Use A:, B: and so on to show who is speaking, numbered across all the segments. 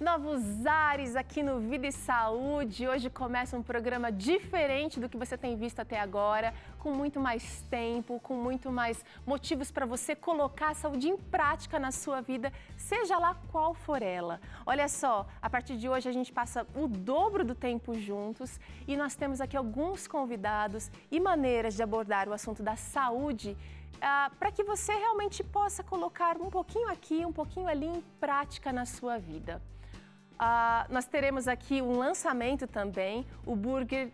A: Novos ares aqui no Vida e Saúde. Hoje começa um programa diferente do que você tem visto até agora, com muito mais tempo, com muito mais motivos para você colocar a saúde em prática na sua vida, seja lá qual for ela. Olha só, a partir de hoje a gente passa o dobro do tempo juntos e nós temos aqui alguns convidados e maneiras de abordar o assunto da saúde para que você realmente possa colocar um pouquinho aqui, um pouquinho ali em prática na sua vida. Nós teremos aqui um lançamento também, o Burger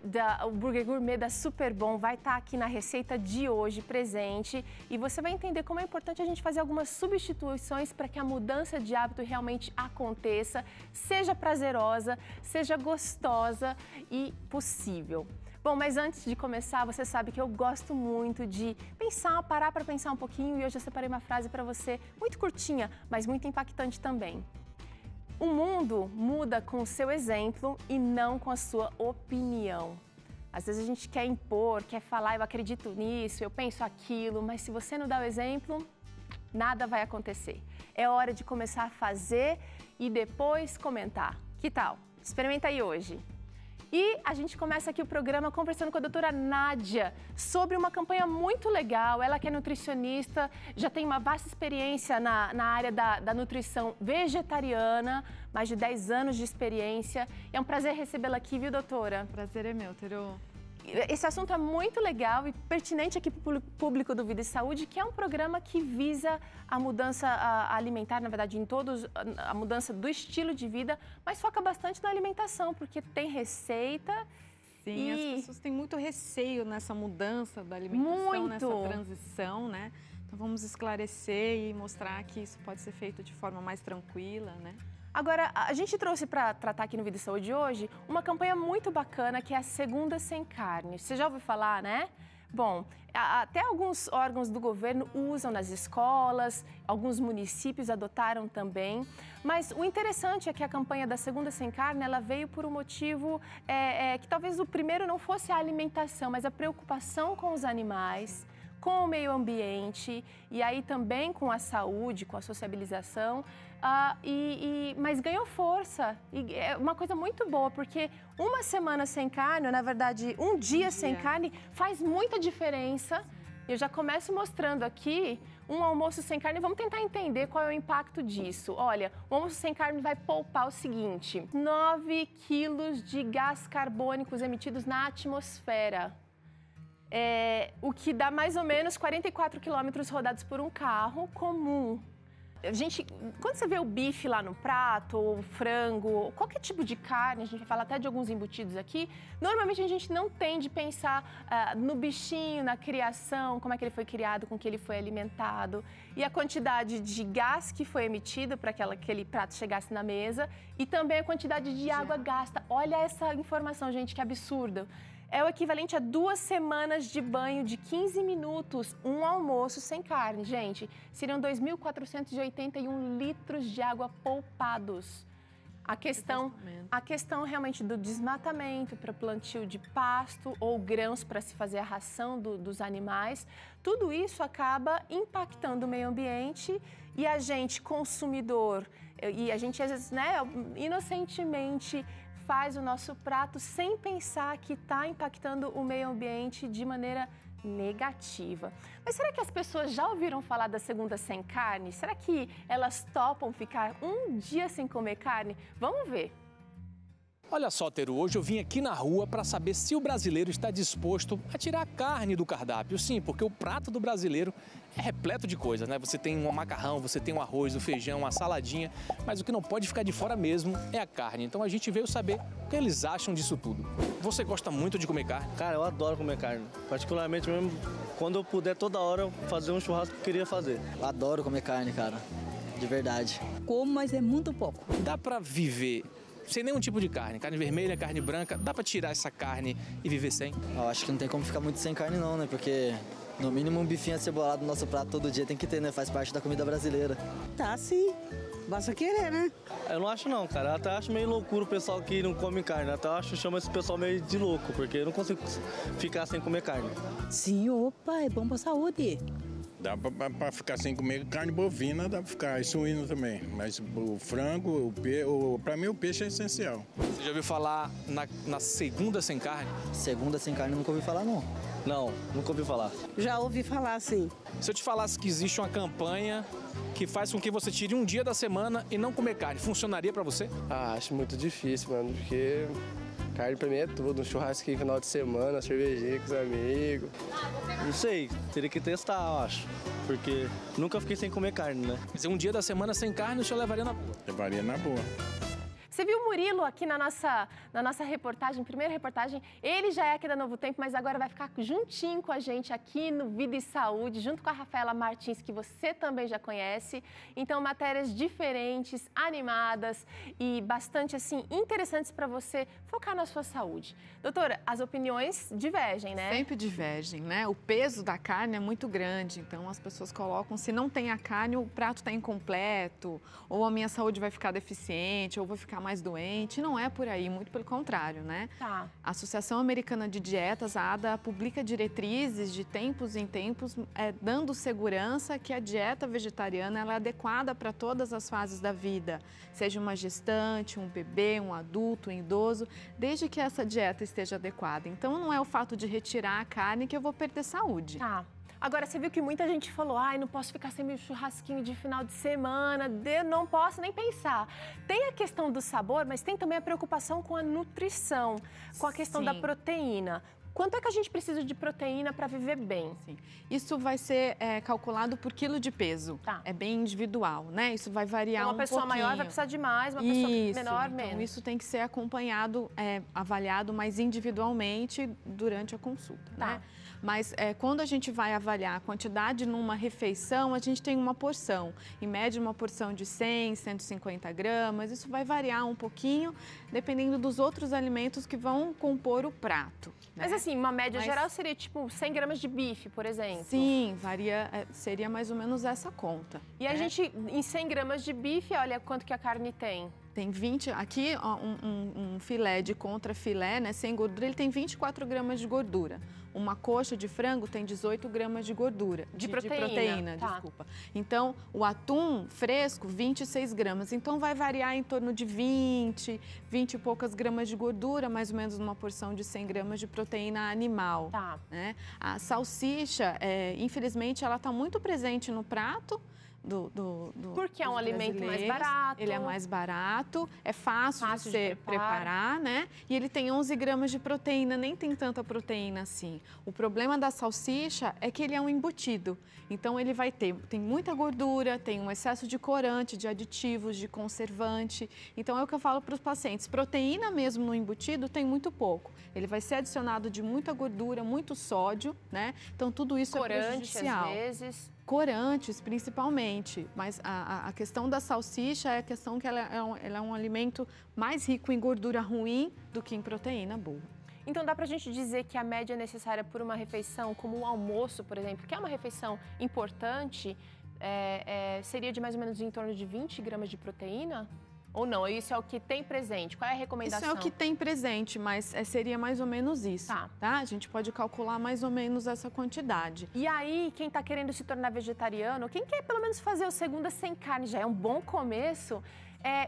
A: Gourmet da Superbom vai estar aqui na receita de hoje presente e você vai entender como é importante a gente fazer algumas substituições para que a mudança de hábito realmente aconteça, seja prazerosa, seja gostosa e possível. Bom, mas antes de começar, você sabe que eu gosto muito de parar para pensar um pouquinho e hoje eu separei uma frase para você muito curtinha, mas muito impactante também. O mundo muda com o seu exemplo e não com a sua opinião. Às vezes a gente quer impor, quer falar, eu acredito nisso, eu penso aquilo, mas se você não dá o exemplo, nada vai acontecer. É hora de começar a fazer e depois comentar. Que tal? Experimenta aí hoje. E a gente começa aqui o programa conversando com a doutora Nádia sobre uma campanha muito legal. Ela que é nutricionista, já tem uma vasta experiência na área da nutrição vegetariana, mais de 10 anos de experiência. É um prazer recebê-la aqui, viu, doutora?
B: Prazer é meu, Terô.
A: Esse assunto é muito legal e pertinente aqui para o público do Vida e Saúde, que é um programa que visa a mudança alimentar, na verdade, em todos, a mudança do estilo de vida, mas foca bastante na alimentação, porque tem receita.
B: Sim, as pessoas têm muito receio nessa mudança da alimentação, nessa transição, né? Então vamos esclarecer e mostrar que isso pode ser feito de forma mais tranquila, né?
A: Agora, a gente trouxe para tratar aqui no Vida e Saúde hoje uma campanha muito bacana que é a Segunda Sem Carne. Você já ouviu falar, né? Bom, até alguns órgãos do governo usam nas escolas, alguns municípios adotaram também. Mas o interessante é que a campanha da Segunda Sem Carne, ela veio por um motivo que talvez o primeiro não fosse a alimentação, mas a preocupação com os animais, com o meio ambiente e aí também com a saúde, com a sociabilização, mas ganhou força. E é uma coisa muito boa, porque uma semana sem carne, na verdade, um dia sem carne, faz muita diferença. Eu já começo mostrando aqui um almoço sem carne. Vamos tentar entender qual é o impacto disso. Olha, o almoço sem carne vai poupar o seguinte: 9 quilos de gás carbônicos emitidos na atmosfera. O que dá mais ou menos 44 quilômetros rodados por um carro comum. Quando você vê o bife lá no prato, ou o frango, qualquer tipo de carne, a gente vai falar até de alguns embutidos aqui, normalmente a gente não tende a pensar no bichinho, na criação, como é que ele foi criado, com que ele foi alimentado, e a quantidade de gás que foi emitido para que aquele prato chegasse na mesa, e também a quantidade de água gasta. Olha essa informação, gente, que absurdo. É o equivalente a 2 semanas de banho de 15 minutos, um almoço sem carne, gente. Seriam 2.481 litros de água poupados. A questão realmente do desmatamento para plantio de pasto ou grãos para se fazer a ração dos animais, tudo isso acaba impactando o meio ambiente e a gente, consumidor, e a gente às vezes, né, inocentemente faz o nosso prato sem pensar que está impactando o meio ambiente de maneira negativa. Mas será que as pessoas já ouviram falar da Segunda Sem Carne? Será que elas topam ficar um dia sem comer carne? Vamos ver.
C: Olha só, Teru, hoje eu vim aqui na rua para saber se o brasileiro está disposto a tirar a carne do cardápio. Sim, porque o prato do brasileiro é repleto de coisas, né? Você tem um macarrão, você tem um arroz, o feijão, uma saladinha, mas o que não pode ficar de fora mesmo é a carne. Então a gente veio saber o que eles acham disso tudo. Você gosta muito de comer carne?
D: Cara, eu adoro comer carne. Particularmente mesmo, quando eu puder toda hora fazer um churrasco que eu queria fazer.
E: Eu adoro comer carne, cara. De verdade.
F: Como, mas é muito pouco.
C: Dá para viver sem nenhum tipo de carne, carne vermelha, carne branca, dá pra tirar essa carne e viver sem?
E: Eu acho que não tem como ficar muito sem carne não, né? Porque no mínimo um bifinho acebolado no nosso prato todo dia tem que ter, né? Faz parte da comida brasileira.
F: Tá sim, basta querer, né?
D: Eu não acho não, cara. Eu até acho meio loucura o pessoal que não come carne. Eu até chama esse pessoal meio de louco, porque eu não consigo ficar sem comer carne.
F: Sim, opa, é bom pra saúde.
G: Dá para ficar sem comer carne bovina, dá para ficar, e suíno também. Mas o frango, para mim o peixe é essencial.
C: Você já ouviu falar na segunda sem carne?
E: Segunda sem carne, nunca ouvi falar, não.
D: Não, nunca ouvi falar.
F: Já ouvi falar, sim.
C: Se eu te falasse que existe uma campanha que faz com que você tire um dia da semana e não comer carne, funcionaria para você?
H: Ah, acho muito difícil, mano, porque carne pra mim é tudo. Um churrasquinho final de semana, cervejinha com os amigos.
D: Não sei, teria que testar, eu acho. Porque nunca fiquei sem comer carne, né?
C: Quer dizer, um dia da semana sem carne, o senhor levaria na boa?
G: Levaria na boa.
A: Você viu o Murilo aqui na nossa reportagem, primeira reportagem? Ele já é aqui da Novo Tempo, mas agora vai ficar juntinho com a gente aqui no Vida e Saúde, junto com a Rafaela Martins, que você também já conhece. Então, matérias diferentes, animadas e bastante, assim, interessantes para você focar na sua saúde. Doutora, as opiniões divergem, né?
B: Sempre divergem, né? O peso da carne é muito grande, então as pessoas colocam, se não tem a carne, o prato está incompleto, ou a minha saúde vai ficar deficiente, ou vou ficar mais doente. Não é por aí, muito pelo contrário, né?
A: Tá.
B: A Associação Americana de Dietas, a ADA, publica diretrizes de tempos em tempos, dando segurança que a dieta vegetariana ela é adequada para todas as fases da vida, seja uma gestante, um bebê, um adulto, um idoso, desde que essa dieta esteja adequada. Então, não é o fato de retirar a carne que eu vou perder saúde.
A: Tá. Agora, você viu que muita gente falou, ai, não posso ficar sem meu churrasquinho de final de semana, não posso nem pensar. Tem a questão do sabor, mas tem também a preocupação com a nutrição, com a questão da proteína. Quanto é que a gente precisa de proteína para viver bem?
B: Sim. Isso vai ser calculado por quilo de peso.
A: Tá.
B: É bem individual, né? Isso vai variar um pouquinho.
A: Uma pessoa maior vai precisar de mais, uma pessoa menor, menos.
B: Então, isso tem que ser acompanhado, avaliado mais individualmente durante a consulta, né? Mas quando a gente vai avaliar a quantidade numa refeição, a gente tem uma porção. Em média, uma porção de 100, 150 gramas. Isso vai variar um pouquinho, dependendo dos outros alimentos que vão compor o prato. Né?
A: Mas assim, uma média geral seria tipo 100 gramas de bife, por exemplo?
B: Sim, varia, seria mais ou menos essa conta.
A: E a gente, em 100 gramas de bife, olha quanto que a carne tem.
B: Tem 20, aqui ó, um filé de contrafilé, né, sem gordura, ele tem 24 gramas de gordura. Uma coxa de frango tem 18 gramas de gordura. De proteína,
A: tá.
B: Desculpa. Então, o atum fresco, 26 gramas. Então, vai variar em torno de 20 e poucas gramas de gordura, mais ou menos numa porção de 100 gramas de proteína animal.
A: Tá.
B: Né? A salsicha, infelizmente, ela está muito presente no prato.
A: Porque é um alimento mais barato.
B: Ele é mais barato, é fácil de você preparar, né? E ele tem 11 gramas de proteína, nem tem tanta proteína assim. O problema da salsicha é que ele é um embutido. Então, ele tem muita gordura, tem um excesso de corante, de aditivos, de conservante. Então, é o que eu falo para os pacientes. Proteína mesmo no embutido tem muito pouco. Ele vai ser adicionado de muita gordura, muito sódio, né? Então, tudo isso é prejudicial.
A: Às vezes.
B: Corantes, principalmente, mas a questão da salsicha é a questão que ela é um alimento mais rico em gordura ruim do que em proteína boa.
A: Então, dá pra gente dizer que a média necessária por uma refeição, como um almoço, por exemplo, que é uma refeição importante, seria de mais ou menos em torno de 20 gramas de proteína? Ou não? Isso é o que tem presente? Qual é a recomendação?
B: Isso é o que tem presente, mas seria mais ou menos isso, tá? A gente pode calcular mais ou menos essa quantidade.
A: E aí, quem está querendo se tornar vegetariano, quem quer pelo menos fazer o segunda sem carne, já é um bom começo,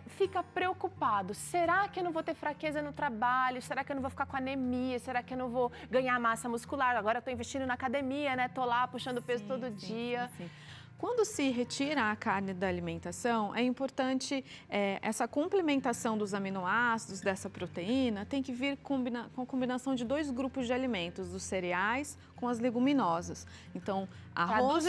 A: fica preocupado. Será que eu não vou ter fraqueza no trabalho? Será que eu não vou ficar com anemia? Será que eu não vou ganhar massa muscular? Agora eu estou investindo na academia, né? Tô lá puxando peso todo dia.
B: Sim. Quando se retira a carne da alimentação, é importante essa complementação dos aminoácidos, dessa proteína, tem que vir com a combinação de 2 grupos de alimentos, dos cereais com as leguminosas. Então, arroz,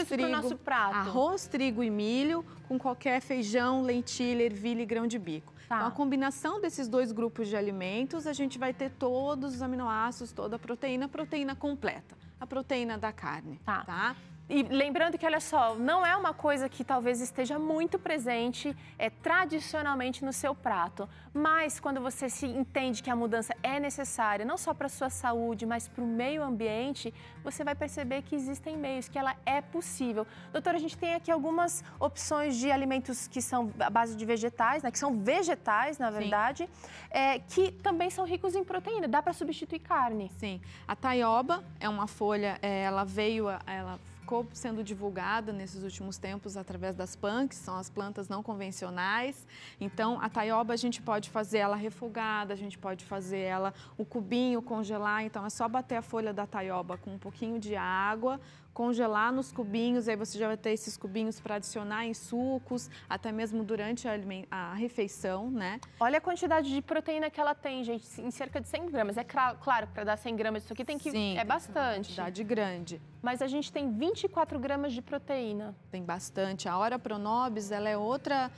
B: trigo e milho, com qualquer feijão, lentilha, ervilha e grão de bico.
A: Tá.
B: Então, a combinação desses 2 grupos de alimentos, a gente vai ter todos os aminoácidos, toda a proteína completa, a proteína da carne, tá?
A: E lembrando que, olha só, não é uma coisa que talvez esteja muito presente tradicionalmente no seu prato. Mas quando você se entende que a mudança é necessária, não só para a sua saúde, mas para o meio ambiente, você vai perceber que existem meios, que ela é possível. Doutora, a gente tem aqui algumas opções de alimentos que são à base de vegetais, né, que são vegetais, na verdade, que também são ricos em proteína. Dá para substituir carne.
B: Sim. A taioba é uma folha, ela ficou sendo divulgada nesses últimos tempos através das PAN, que são as plantas não convencionais. Então, a taioba a gente pode fazer ela refogada, a gente pode fazer ela o cubinho, congelar. Então, é só bater a folha da taioba com um pouquinho de água, congelar nos cubinhos, aí você já vai ter esses cubinhos para adicionar em sucos, até mesmo durante a refeição, né?
A: Olha a quantidade de proteína que ela tem, gente, em cerca de 100 gramas. É claro, para dar 100 gramas disso aqui tem que...
B: Sim,
A: é bastante.
B: Uma quantidade grande.
A: Mas a gente tem 24 gramas de proteína.
B: Tem bastante. A Ora Pronobis, ela é outra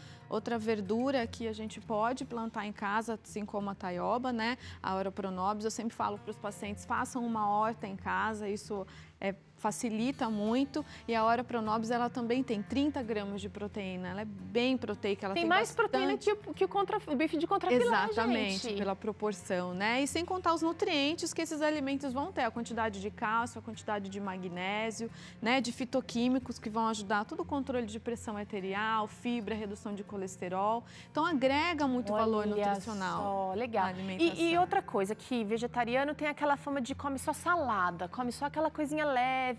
B: verdura que a gente pode plantar em casa, assim como a taioba, né? A Ora Pronobis, eu sempre falo para os pacientes, façam uma horta em casa, isso facilita muito. E a Ora Pronobis, ela também tem 30 gramas de proteína, ela é bem proteica. Ela tem mais
A: proteína que o bife de contrafilé,
B: exatamente,
A: gente.
B: Pela proporção, né? E sem contar os nutrientes que esses alimentos vão ter, a quantidade de cálcio, a quantidade de magnésio, né? De fitoquímicos que vão ajudar todo o controle de pressão arterial, fibra, redução de colesterol. Então, agrega muito valor nutricional.
A: Só, legal.
B: Na alimentação.
A: E outra coisa, que vegetariano tem aquela fama de come só salada, come só aquela coisinha leve.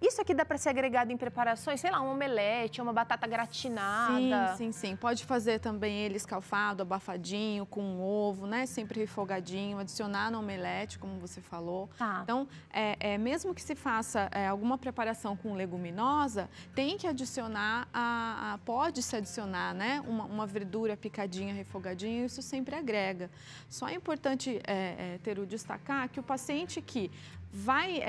A: Isso aqui dá para ser agregado em preparações, sei lá, um omelete, uma batata gratinada.
B: Sim. Pode fazer também ele escalfado, abafadinho, com um ovo, né? Sempre refogadinho, adicionar no omelete, como você falou.
A: Tá.
B: Então, mesmo que se faça alguma preparação com leguminosa, tem que adicionar, pode-se adicionar, né? Uma verdura picadinha, refogadinha, isso sempre agrega. Só é importante, Teru, destacar que o paciente que vai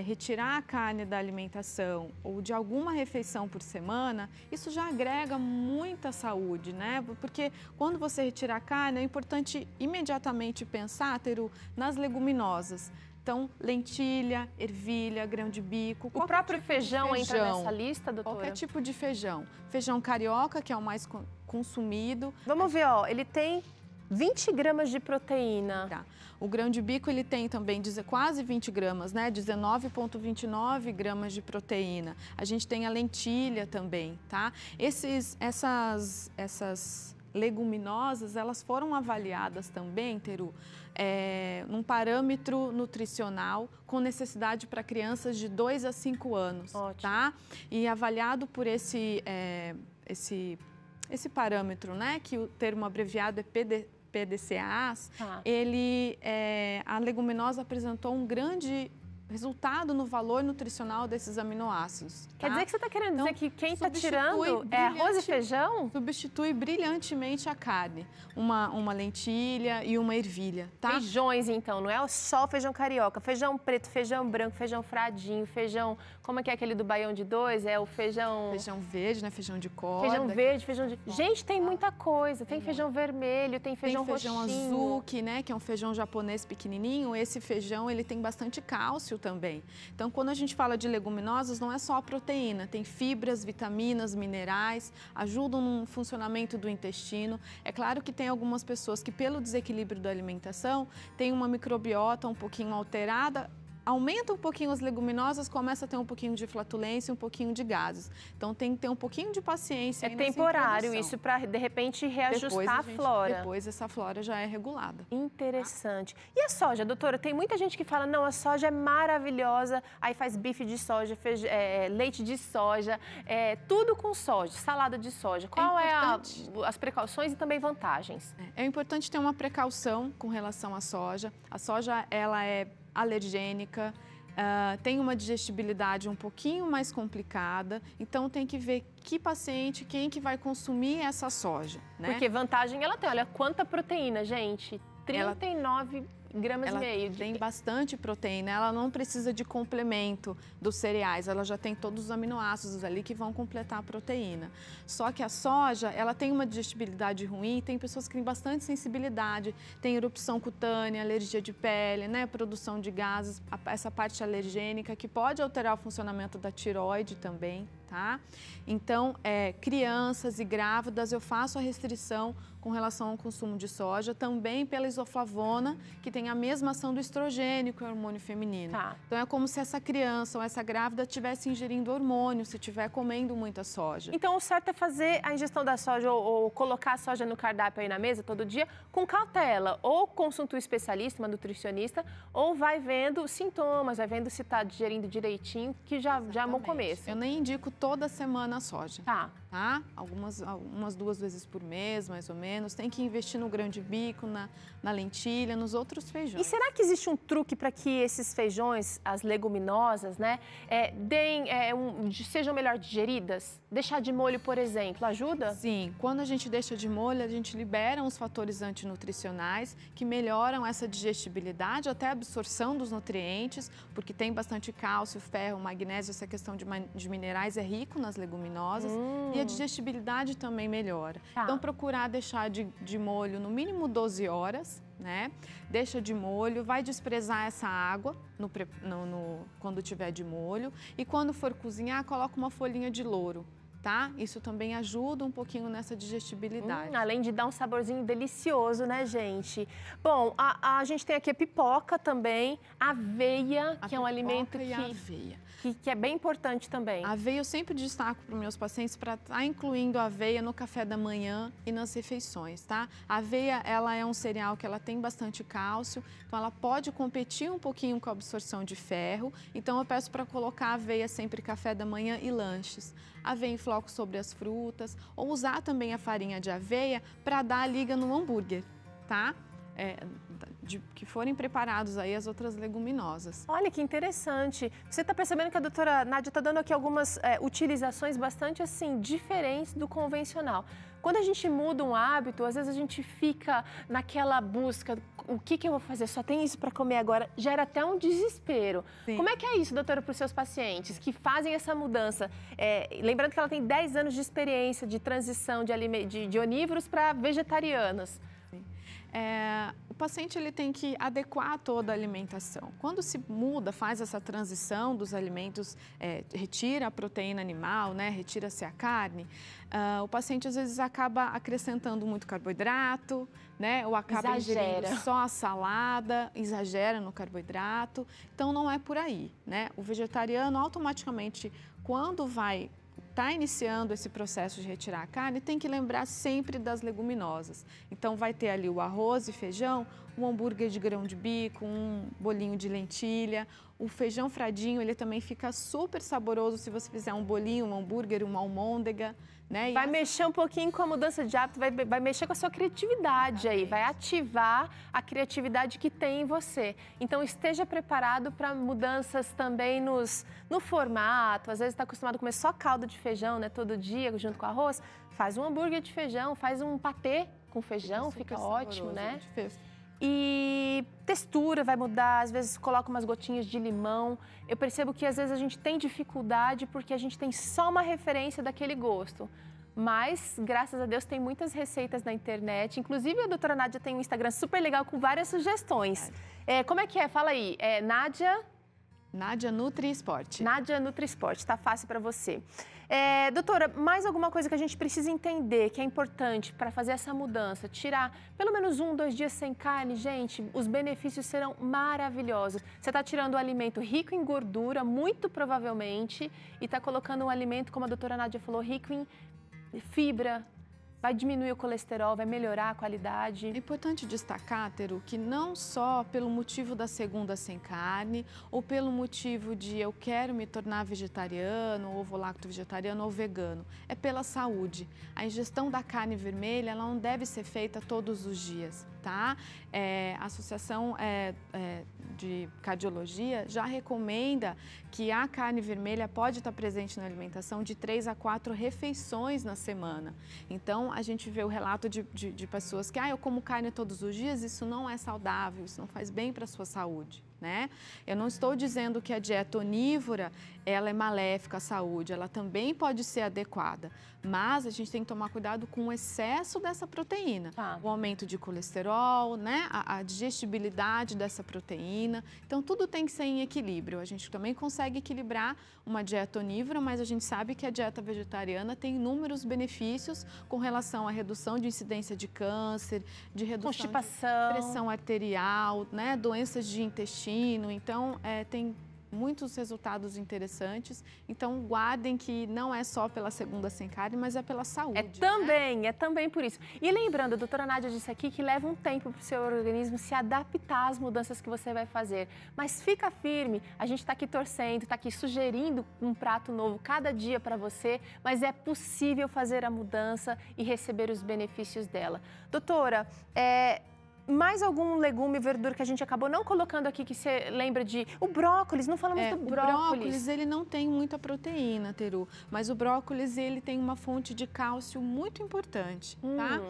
B: retirar a carne da alimentação ou de alguma refeição por semana, isso já agrega muita saúde, né? Porque quando você retirar a carne, é importante imediatamente pensar, Teru, nas leguminosas. Então, lentilha, ervilha, grão de bico.
A: O próprio feijão entra nessa lista, doutora?
B: Qualquer tipo de feijão. Feijão carioca, que é o mais consumido.
A: Vamos ver, ó, ele tem 20 gramas de proteína.
B: Tá. O grão de bico, ele tem também quase 20 gramas, né? 19,29 gramas de proteína. A gente tem a lentilha também, tá? Essas leguminosas, elas foram avaliadas também, Teru, num parâmetro nutricional com necessidade para crianças de 2 a 5 anos,
A: ótimo,
B: tá? E avaliado por esse parâmetro, né? Que o termo abreviado é PDCAs, a leguminosa apresentou um grande resultado no valor nutricional desses aminoácidos. Tá?
A: Quer dizer que você está querendo dizer que quem está tirando é arroz e feijão?
B: Substitui brilhantemente a carne, uma lentilha e uma ervilha, tá?
A: Feijões, então, não é só o feijão carioca, feijão preto, feijão branco, feijão fradinho, feijão, como é que é aquele do Baião de 2? É o feijão...
B: Feijão verde, né? Feijão de corda.
A: Feijão verde, feijão de... Gente, tem muita coisa, tem feijão vermelho, tem feijão roxinho.
B: Tem feijão azuki, né? Que é um feijão japonês pequenininho. Esse feijão, ele tem bastante cálcio também. Então, quando a gente fala de leguminosas, não é só a proteína, tem fibras, vitaminas, minerais, ajudam no funcionamento do intestino. É claro que tem algumas pessoas que, pelo desequilíbrio da alimentação, têm uma microbiota um pouquinho alterada, aumenta um pouquinho as leguminosas, começa a ter um pouquinho de flatulência, um pouquinho de gases. Então, tem que ter um pouquinho de paciência.
A: É temporário isso para, de repente, reajustar a flora.
B: Depois, essa flora já é regulada.
A: Interessante. E a soja, doutora? Tem muita gente que fala, não, a soja é maravilhosa, aí faz bife de soja, leite de soja, tudo com soja, salada de soja. Qual as precauções e também vantagens?
B: É importante ter uma precaução com relação à soja. A soja, ela é alergênica, tem uma digestibilidade um pouquinho mais complicada, então tem que ver que paciente, quem que vai consumir essa soja, né?
A: Porque vantagem ela tem, olha quanta proteína, gente, 39 gramas e meio.
B: Ela tem bastante proteína, ela não precisa de complemento dos cereais, ela já tem todos os aminoácidos ali que vão completar a proteína. Só que a soja, ela tem uma digestibilidade ruim, tem pessoas que têm bastante sensibilidade, tem erupção cutânea, alergia de pele, né, produção de gases, essa parte alergênica que pode alterar o funcionamento da tireoide também, tá? Então, crianças e grávidas, eu faço a restrição com relação ao consumo de soja, também pela isoflavona, que tem a mesma ação do estrogênio, que é o hormônio feminino.
A: Tá.
B: Então, é como se essa criança ou essa grávida estivesse ingerindo hormônio, se estiver comendo muita soja.
A: Então, o certo é fazer a ingestão da soja ou colocar a soja no cardápio aí na mesa todo dia com cautela. Ou consulta um especialista, uma nutricionista, ou vai vendo sintomas, vai vendo se está digerindo direitinho, que já é um bom começo.
B: Eu nem indico toda semana a soja.
A: Tá.
B: Umas 2 vezes por mês, mais ou menos. Tem que investir no grão de bico, na lentilha, nos outros feijões.
A: E será que existe um truque para que esses feijões, as leguminosas, né, sejam melhor digeridas? Deixar de molho, por exemplo, ajuda?
B: Sim, quando a gente deixa de molho, a gente libera os fatores antinutricionais que melhoram essa digestibilidade, até a absorção dos nutrientes, porque tem bastante cálcio, ferro, magnésio, essa questão de minerais é rico nas leguminosas. E a digestibilidade também melhora.
A: Tá.
B: Então, procurar deixar de molho no mínimo 12 horas, né? Deixa de molho, vai desprezar essa água quando tiver de molho. E quando for cozinhar, coloca uma folhinha de louro. Tá? Isso também ajuda um pouquinho nessa digestibilidade.
A: Além de dar um saborzinho delicioso, né, gente? Bom, a gente tem aqui a pipoca também, aveia, que é um alimento que é bem importante também.
B: A aveia eu sempre destaco para os meus pacientes para estar incluindo a aveia no café da manhã e nas refeições, tá? A aveia, ela é um cereal que ela tem bastante cálcio, então ela pode competir um pouquinho com a absorção de ferro. Então eu peço para colocar a aveia sempre café da manhã e lanches. Aveia em flocos sobre as frutas, ou usar também a farinha de aveia para dar a liga no hambúrguer, tá? Que forem preparados aí as outras leguminosas.
A: Olha que interessante. Você está percebendo que a doutora Nádia está dando aqui algumas utilizações bastante assim diferentes do convencional. Quando a gente muda um hábito, às vezes a gente fica naquela busca, o que eu vou fazer? Só tem isso para comer agora? Gera até um desespero. Sim. Como é que é isso, doutora, para os seus pacientes que fazem essa mudança? Lembrando que ela tem 10 anos de experiência de transição de onívoros para vegetarianos.
B: O paciente ele tem que adequar toda a alimentação. Quando se muda, faz essa transição dos alimentos, retira a proteína animal, né, retira-se a carne, o paciente às vezes acaba acrescentando muito carboidrato, né, ou acaba ingerindo só a salada, exagera no carboidrato. Então não é por aí, né? O vegetariano automaticamente, quando vai iniciando esse processo de retirar a carne, tem que lembrar sempre das leguminosas. Então, vai ter ali o arroz e feijão, um hambúrguer de grão de bico, um bolinho de lentilha. O feijão fradinho, ele também fica super saboroso se você fizer um bolinho, um hambúrguer, uma almôndega, né?
A: Vai mexer um pouquinho com a mudança de hábito, vai mexer com a sua criatividade aí, vai ativar a criatividade que tem em você. Então, esteja preparado para mudanças também no formato. Às vezes está acostumado a comer só caldo de feijão, né, todo dia, junto com arroz. Faz um hambúrguer de feijão, faz um patê com feijão, fica ótimo, né? E textura vai mudar, às vezes coloca umas gotinhas de limão. Eu percebo que às vezes a gente tem dificuldade porque a gente tem só uma referência daquele gosto. Mas, graças a Deus, tem muitas receitas na internet. Inclusive, a doutora Nádia tem um Instagram super legal com várias sugestões. Como é que é? Fala aí.
B: Nádia Nutri Esporte.
A: Nádia Nutri Esporte, tá fácil para você. Doutora, mais alguma coisa que a gente precisa entender que é importante para fazer essa mudança? Tirar pelo menos 1, 2 dias sem carne, gente, os benefícios serão maravilhosos. Você está tirando um alimento rico em gordura, muito provavelmente, e está colocando um alimento, como a doutora Nádia falou, rico em fibra. Vai diminuir o colesterol, vai melhorar a qualidade.
B: É importante destacar, Teru, que não só pelo motivo da segunda sem carne ou pelo motivo de eu quero me tornar vegetariano, ovo-lacto vegetariano ou vegano, é pela saúde. A ingestão da carne vermelha ela não deve ser feita todos os dias, tá? A Associação de Cardiologia já recomenda que a carne vermelha pode estar presente na alimentação de 3 a 4 refeições na semana. Então, a gente vê o relato de pessoas que eu como carne todos os dias, isso não é saudável, isso não faz bem para a sua saúde. né? Eu não estou dizendo que a dieta onívora ela é maléfica à saúde, ela também pode ser adequada, mas a gente tem que tomar cuidado com o excesso dessa proteína, o aumento de colesterol, né? A digestibilidade dessa proteína, então tudo tem que ser em equilíbrio. A gente também consegue equilibrar uma dieta onívora, mas a gente sabe que a dieta vegetariana tem inúmeros benefícios com relação à redução de incidência de câncer, de redução de pressão arterial, né? Doenças de intestino, então tem muitos resultados interessantes, então guardem que não é só pela segunda sem carne, mas é pela saúde.
A: É também por isso. E lembrando, a doutora Nádia disse aqui que leva um tempo para o seu organismo se adaptar às mudanças que você vai fazer, mas fica firme, a gente está aqui torcendo, está aqui sugerindo um prato novo cada dia para você, mas é possível fazer a mudança e receber os benefícios dela. Doutora, mais algum legume e verdura que a gente acabou não colocando aqui que você lembra de... O brócolis, não falamos do brócolis.
B: O brócolis, ele não tem muita proteína, Teru, mas o brócolis, ele tem uma fonte de cálcio muito importante, tá?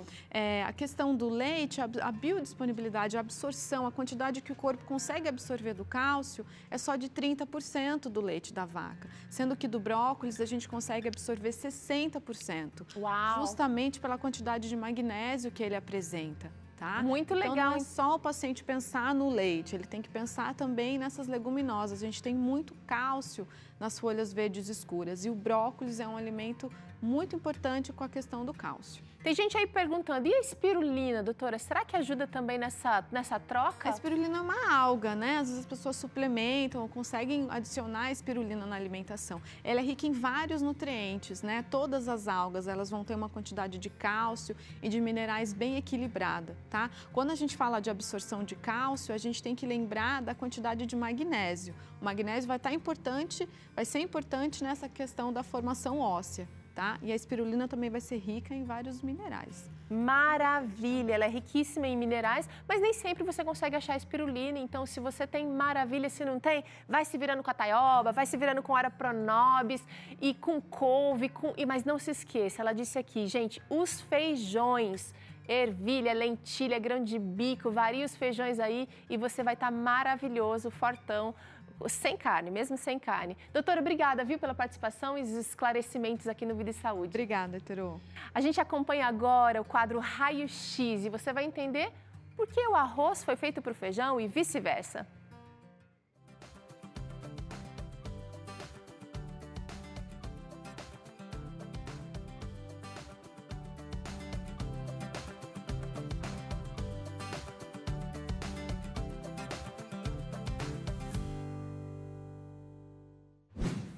B: A questão do leite, a biodisponibilidade, a absorção, a quantidade que o corpo consegue absorver do cálcio é só de 30% do leite da vaca, sendo que do brócolis a gente consegue absorver 60%.
A: Uau!
B: Justamente pela quantidade de magnésio que ele apresenta. Tá?
A: Muito legal.
B: Então, não é só o paciente pensar no leite, ele tem que pensar também nessas leguminosas. A gente tem muito cálcio nas folhas verdes escuras e o brócolis é um alimento muito importante com a questão do cálcio.
A: Tem gente aí perguntando, e a espirulina, doutora? Será que ajuda também nessa troca?
B: A espirulina é uma alga, né? Às vezes as pessoas suplementam ou conseguem adicionar a espirulina na alimentação. Ela é rica em vários nutrientes, né? Todas as algas, elas vão ter uma quantidade de cálcio e de minerais bem equilibrada, tá? Quando a gente fala de absorção de cálcio, a gente tem que lembrar da quantidade de magnésio. O magnésio vai ser importante nessa questão da formação óssea. Tá? E a espirulina também vai ser rica em vários minerais.
A: Maravilha, ela é riquíssima em minerais, mas nem sempre você consegue achar espirulina, então se você tem, maravilha, se não tem, vai se virando com a taioba, vai se virando com ora pronobis e com couve, mas não se esqueça, ela disse aqui, gente, os feijões, ervilha, lentilha, grão de bico, varia os feijões aí e você vai estar maravilhoso, fortão, sem carne, mesmo sem carne. Doutora, obrigada, viu, pela participação e os esclarecimentos aqui no Vida e Saúde.
B: Obrigada, Teru.
A: A gente acompanha agora o quadro Raio X e você vai entender por que o arroz foi feito para o feijão e vice-versa.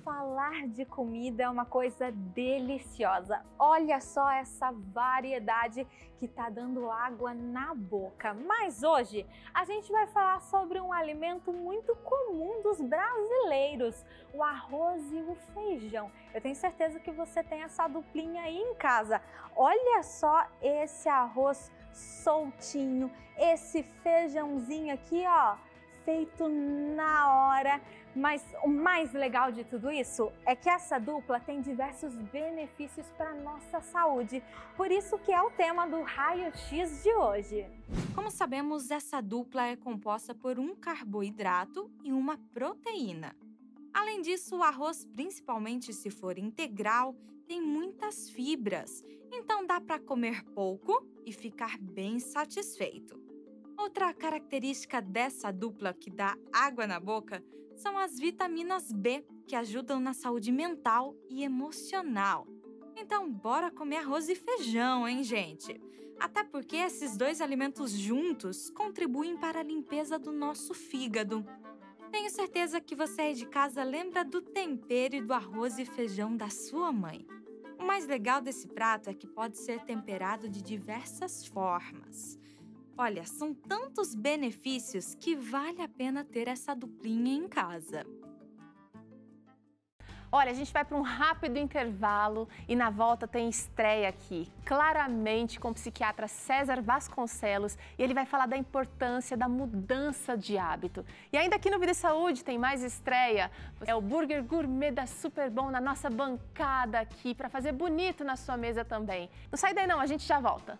I: Falar de comida é uma coisa deliciosa. Olha só essa variedade que tá dando água na boca. Mas hoje a gente vai falar sobre um alimento muito comum dos brasileiros, o arroz e o feijão. Eu tenho certeza que você tem essa duplinha aí em casa. Olha só esse arroz soltinho, esse feijãozinho aqui, ó, feito na hora. Mas o mais legal de tudo isso é que essa dupla tem diversos benefícios para a nossa saúde. Por isso que é o tema do Raio X de hoje.
J: Como sabemos, essa dupla é composta por um carboidrato e uma proteína. Além disso, o arroz, principalmente se for integral, tem muitas fibras. Então dá para comer pouco e ficar bem satisfeito. Outra característica dessa dupla que dá água na boca são as vitaminas B, que ajudam na saúde mental e emocional. Então, bora comer arroz e feijão, hein, gente? Até porque esses dois alimentos juntos contribuem para a limpeza do nosso fígado. Tenho certeza que você aí de casa lembra do tempero e do arroz e feijão da sua mãe. O mais legal desse prato é que pode ser temperado de diversas formas. Olha, são tantos benefícios que vale a pena ter essa duplinha em casa.
A: Olha, a gente vai para um rápido intervalo e na volta tem estreia aqui, claramente com o psiquiatra César Vasconcelos, e ele vai falar da importância da mudança de hábito. E ainda aqui no Vida e Saúde tem mais estreia, é o Burger Gourmet da Superbom na nossa bancada aqui, para fazer bonito na sua mesa também. Não sai daí não, a gente já volta.